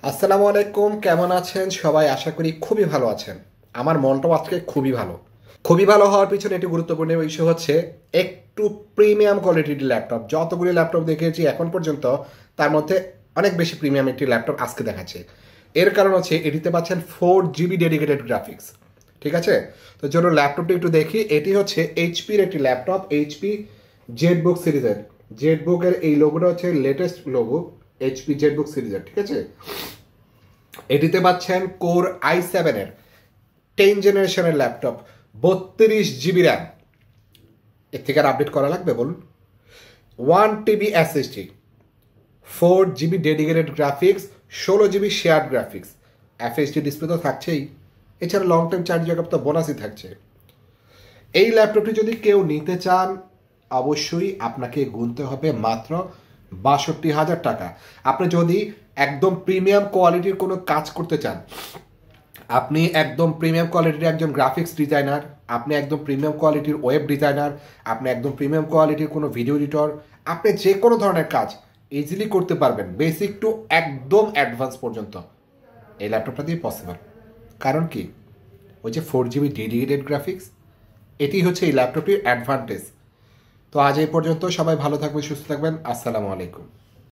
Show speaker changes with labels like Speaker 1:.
Speaker 1: আসসালামু আলাইকুম, কেমন আছেন সবাই? আশা করি খুবই ভালো আছেন। আমার মনটাও আজকে খুবই ভালো। খুবই ভালো হওয়ার পিছনে একটি গুরুত্বপূর্ণ বিষয় হচ্ছে একটু প্রিমিয়াম কোয়ালিটির ল্যাপটপ। যতগুলি ল্যাপটপ দেখেছি এখন পর্যন্ত তার মধ্যে অনেক বেশি প্রিমিয়াম একটি ল্যাপটপ আজকে দেখাচ্ছে। এর কারণ হচ্ছে এটিতে পাচ্ছেন 4 GB ডেডিকেটেড গ্রাফিক্স। ঠিক আছে, তো চলুন ল্যাপটপটি একটু দেখি। এটি হচ্ছে এইচপির একটি ল্যাপটপ, এইচপি জেটবুক সিরিজের। জেটবুকের এই লোগোটা হচ্ছে লেটেস্ট লোগো এইচপি জেটবুক সিরিজের। ঠিক আছে, এটিতে পাচ্ছেন কোর i7-এর 10 জেনারেশনের ল্যাপটপ, 32 GB র্যাম। এর থেকে আর আপডেট করা লাগবে বলুন? 1 TB SSD, 4 GB dedicated graphics, 16 GB shared graphics, FHD display তো থাকছেই। এছাড়া লং টাইম চার্জ ব্যাকআপ তো বোনাসই থাকছে। এই ল্যাপটপটি যদি কেউ নিতে চান অবশ্যই আপনাকে গুনতে হবে মাত্র 62,000 টাকা। আপনি যদি একদম প্রিমিয়াম কোয়ালিটির কোনো কাজ করতে চান, আপনি একদম প্রিমিয়াম কোয়ালিটির একজন গ্রাফিক্স ডিজাইনার, আপনি একদম প্রিমিয়াম কোয়ালিটির ওয়েব ডিজাইনার, আপনি একদম প্রিমিয়াম কোয়ালিটির কোনো ভিডিও এডিটর, আপনি যে কোনো ধরনের কাজ ইজিলি করতে পারবেন, বেসিক টু একদম অ্যাডভান্স পর্যন্ত এই ল্যাপটপটা দিয়ে পসিবল। কারণ কি? ওই যে 4 GB ডেডিকেটেড গ্রাফিক্স, এটি হচ্ছে এই ল্যাপটপটির অ্যাডভান্টেজ। তো আজ এই পর্যন্ত, সবাই ভালো থাকবেন, সুস্থ থাকবেন। আসসালামু আলাইকুম।